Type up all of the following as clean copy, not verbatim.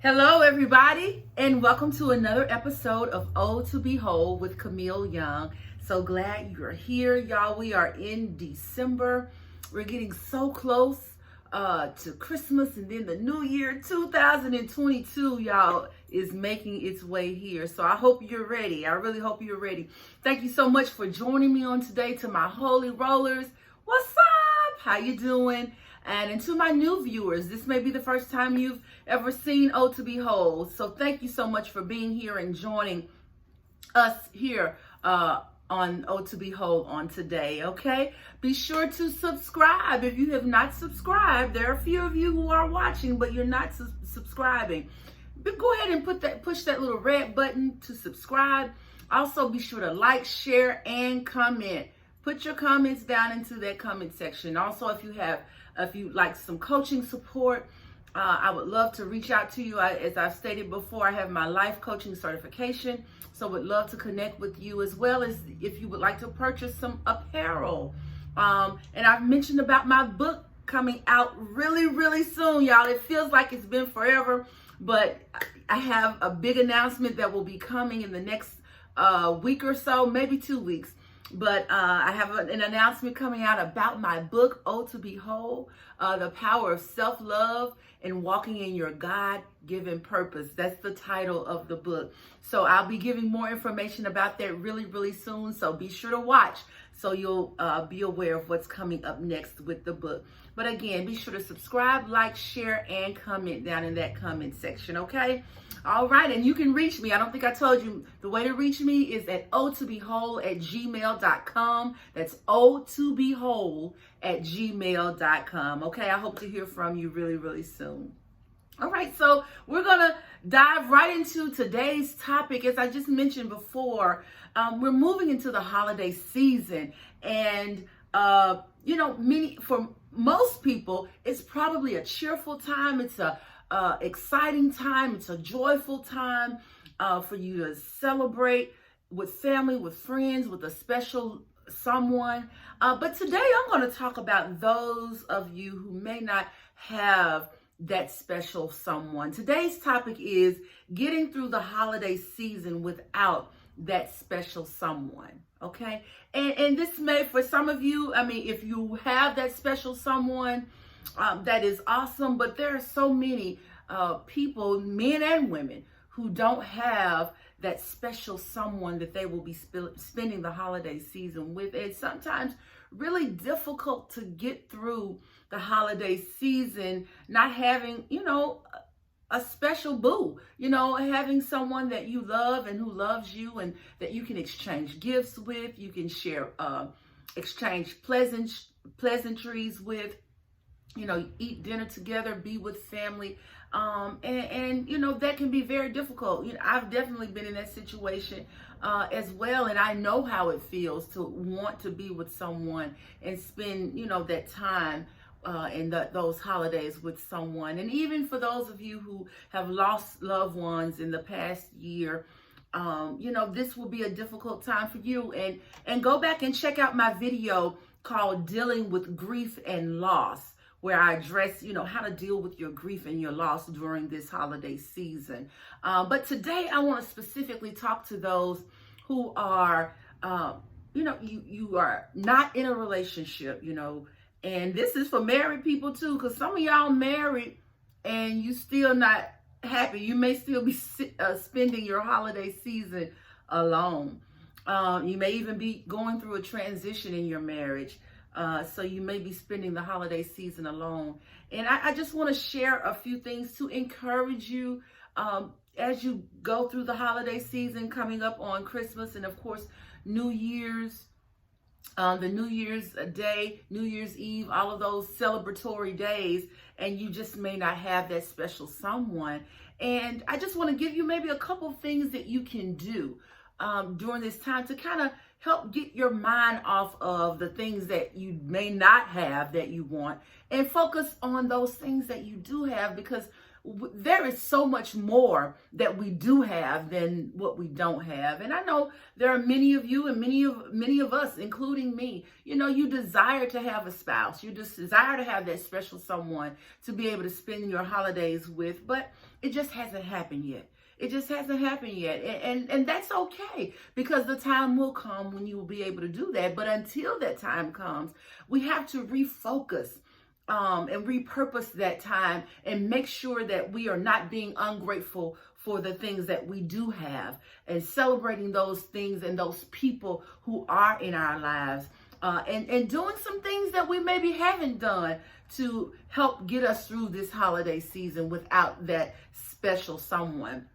Hello, everybody, and welcome to another episode of W.H.O.L.E with Camille Young. So glad you're here, y'all. We are in December. We're getting so close to Christmas, and then the new year 2022, y'all, is making its way here. So I hope you're ready. I really hope you're ready. Thank you so much for joining me on today. To my holy rollers, what's up? How you doing? And to my new viewers, this may be the first time you've ever seen W.H.O.L.E. So thank you so much for being here and joining us here on W.H.O.L.E on today, okay? Be sure to subscribe if you have not subscribed. There are a few of you who are watching, but you're not subscribing. But go ahead and push that little red button to subscribe. Also, be sure to like, share, and comment. Put your comments down into that comment section. Also, if you like some coaching support, I would love to reach out to you. As I've stated before, I have my life coaching certification, so would love to connect with you, as well as if you would like to purchase some apparel. And I've mentioned about my book coming out really, really soon, y'all. It feels like it's been forever, but I have a big announcement that will be coming in the next week or so, maybe 2 weeks. But I have an announcement coming out about my book, W.H.O.L.E, The Power of Self-Love and Walking in Your God-Given Purpose. That's the title of the book. So I'll be giving more information about that really, really soon. So be sure to watch so you'll be aware of what's coming up next with the book. But again, be sure to subscribe, like, share, and comment down in that comment section, okay? All right, and you can reach me. I don't think I told you. The way to reach me is at o2bewhole@gmail.com. That's o2bewhole@gmail.com. Okay, I hope to hear from you really, really soon. All right, so we're going to dive right into today's topic. As I just mentioned before, we're moving into the holiday season. And, for most people, it's probably a cheerful time. It's a exciting time. It's a joyful time for you to celebrate with family, with friends, with a special someone. But today I'm going to talk about those of you who may not have that special someone. Today's topic is getting through the holiday season without that special someone. Okay. And this may, for some of you, if you have that special someone, that is awesome. But there are so many people, men and women, who don't have that special someone that they will be spending the holiday season with. It's sometimes really difficult to get through the holiday season not having, a special boo, having someone that you love and who loves you and that you can exchange gifts with, you can share, exchange pleasantries with, eat dinner together, be with family. And that can be very difficult. I've definitely been in that situation as well. And I know how it feels to want to be with someone and spend, that time in those holidays with someone. And even for those of you who have lost loved ones in the past year, this will be a difficult time for you. And go back and check out my video called Dealing with Grief and Loss, where I address, how to deal with your grief and your loss during this holiday season. But today I want to specifically talk to those who are, you are not in a relationship, and this is for married people too, because some of y'all married and you still not happy. You may still be spending your holiday season alone. You may even be going through a transition in your marriage. So you may be spending the holiday season alone. And I just want to share a few things to encourage you as you go through the holiday season coming up on Christmas and, of course, New Year's, the New Year's Day, New Year's Eve, all of those celebratory days, and you just may not have that special someone. And I just want to give you maybe a couple things that you can do during this time to kind of help get your mind off of the things that you may not have that you want and focus on those things that you do have, because there is so much more that we do have than what we don't have. And I know there are many of you and many of us, including me, you desire to have a spouse. You just desire to have that special someone to be able to spend your holidays with, but it just hasn't happened yet. It just hasn't happened yet. And that's okay, because the time will come when you will be able to do that. But until that time comes, we have to refocus and repurpose that time and make sure that we are not being ungrateful for the things that we do have, and celebrating those things and those people who are in our lives, and doing some things that we maybe haven't done to help get us through this holiday season without that special someone.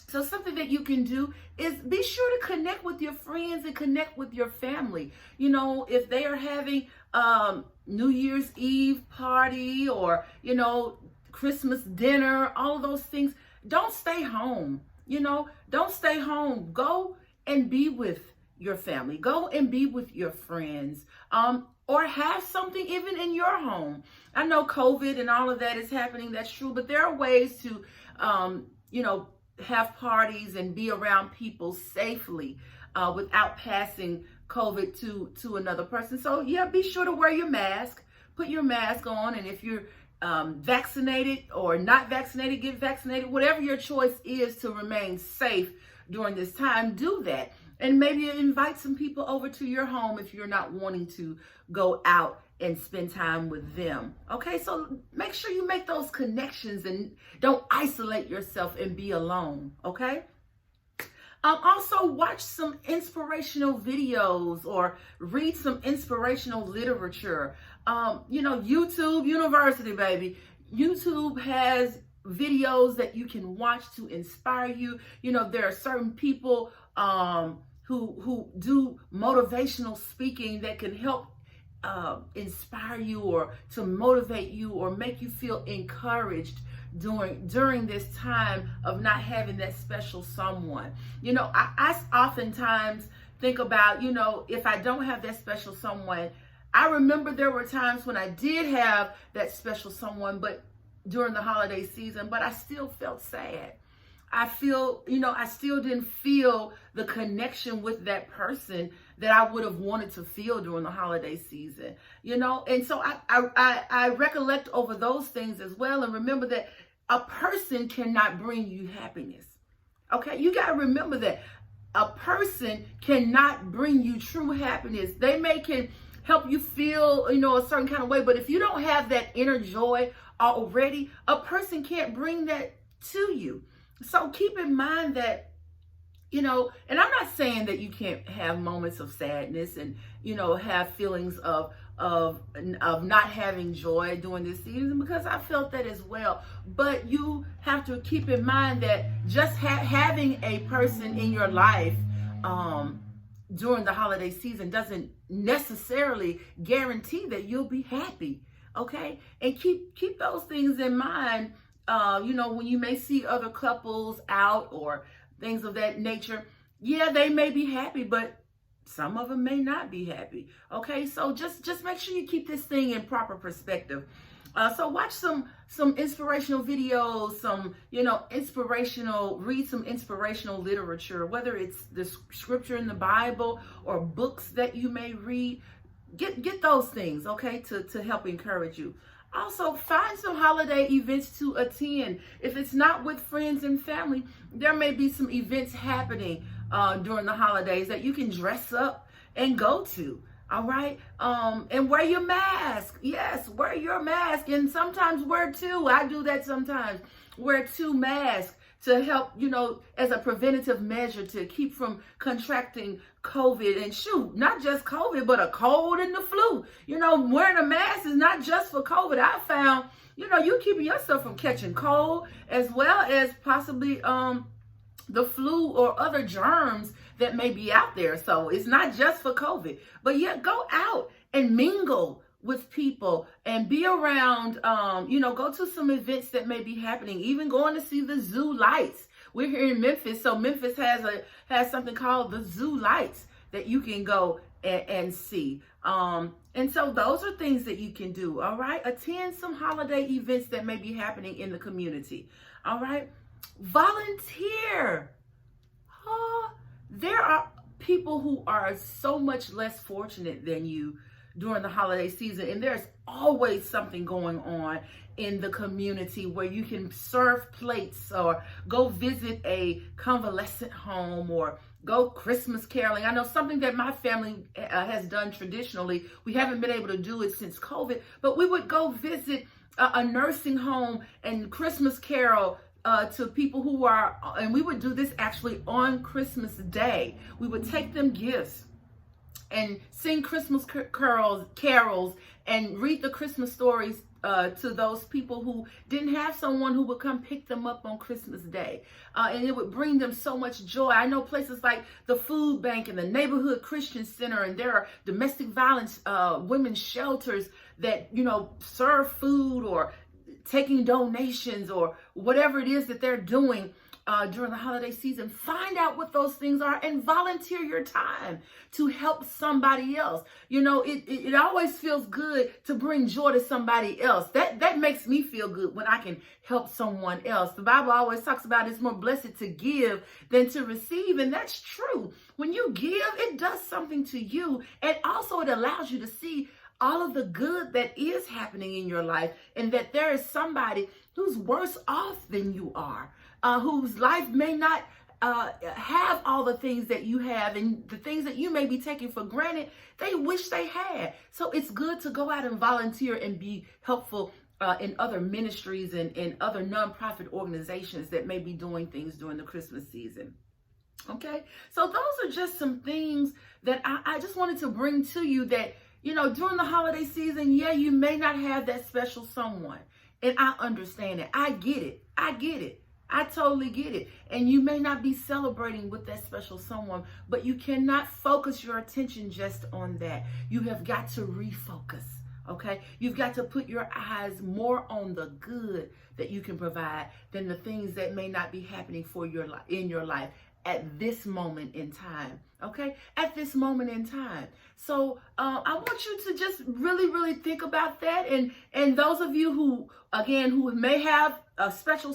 So something that you can do is be sure to connect with your friends and connect with your family. If they are having New Year's Eve party or, Christmas dinner, all of those things, don't stay home. Don't stay home. Go and be with your family. Go and be with your friends. Or have something even in your home. I know COVID and all of that is happening. That's true. But there are ways to, have parties and be around people safely without passing COVID to another person. So yeah, be sure to wear your mask, put your mask on, and if you're vaccinated or not vaccinated, get vaccinated. Whatever your choice is to remain safe during this time, do that. And maybe invite some people over to your home if you're not wanting to go out and spend time with them. Okay, so make sure you make those connections and don't isolate yourself and be alone. Okay. Also, watch some inspirational videos or read some inspirational literature. YouTube University, baby. YouTube has videos that you can watch to inspire you. There are certain people who do motivational speaking that can help inspire you or to motivate you or make you feel encouraged during this time of not having that special someone. I oftentimes think about, if I don't have that special someone, I remember there were times when I did have that special someone, but during the holiday season, but I still felt sad. I still didn't feel the connection with that person that I would have wanted to feel during the holiday season, and so I recollect over those things as well, and remember that a person cannot bring you happiness. Okay, you got to remember that a person cannot bring you true happiness. They can help you feel, a certain kind of way, but if you don't have that inner joy already, a person can't bring that to you. So keep in mind that, and I'm not saying that you can't have moments of sadness and, have feelings of not having joy during this season, because I felt that as well. But you have to keep in mind that just having a person in your life during the holiday season doesn't necessarily guarantee that you'll be happy. Okay, and keep those things in mind. When you may see other couples out or things of that nature, yeah, they may be happy, but some of them may not be happy. Okay, so just make sure you keep this thing in proper perspective. So watch some inspirational videos, read some inspirational literature, whether it's the scripture in the Bible or books that you may read. Get those things, okay, to help encourage you. Also, find some holiday events to attend. If it's not with friends and family, there may be some events happening during the holidays that you can dress up and go to. All right. And wear your mask. Yes, wear your mask. And sometimes wear two. I do that sometimes. Wear two masks to help, as a preventative measure to keep from contracting COVID. And shoot, not just COVID, but a cold and the flu. Wearing a mask is not just for COVID. I found, you keeping yourself from catching cold as well as possibly the flu or other germs that may be out there. So it's not just for COVID, but yeah, go out and mingle with people and be around, go to some events that may be happening, even going to see the zoo lights. We're here in Memphis, so Memphis has something called the zoo lights that you can go and see. And so those are things that you can do. All right. Attend some holiday events that may be happening in the community. All right. Volunteer. There are people who are so much less fortunate than you during the holiday season, and there's always something going on in the community where you can serve plates or go visit a convalescent home or go Christmas caroling. I know something that my family has done traditionally. We haven't been able to do it since COVID, but we would go visit a nursing home and Christmas carol to people who are, and we would do this actually on Christmas Day. We would take them gifts and sing Christmas carols and read the Christmas stories to those people who didn't have someone who would come pick them up on Christmas Day. And it would bring them so much joy. I know places like the Food Bank and the Neighborhood Christian Center, and there are domestic violence women's shelters that, serve food or taking donations or whatever it is that they're doing during the holiday season. Find out what those things are and volunteer your time to help somebody else. It always feels good to bring joy to somebody else. That makes me feel good when I can help someone else. The Bible always talks about it's more blessed to give than to receive, and that's true. When you give, it does something to you, and also it allows you to see all of the good that is happening in your life, and that there is somebody who's worse off than you are, whose life may not have all the things that you have, and the things that you may be taking for granted, they wish they had. So it's good to go out and volunteer and be helpful in other ministries and other nonprofit organizations that may be doing things during the Christmas season. Okay, so those are just some things that I just wanted to bring to you that, during the holiday season, you may not have that special someone. And I understand it. I get it. I totally get it. And you may not be celebrating with that special someone, but you cannot focus your attention just on that. You have got to refocus. Okay? You've got to put your eyes more on the good that you can provide than the things that may not be happening in your life at this moment in time. Okay, at this moment in time. So I want you to just really, really think about that. And those of you who may have a special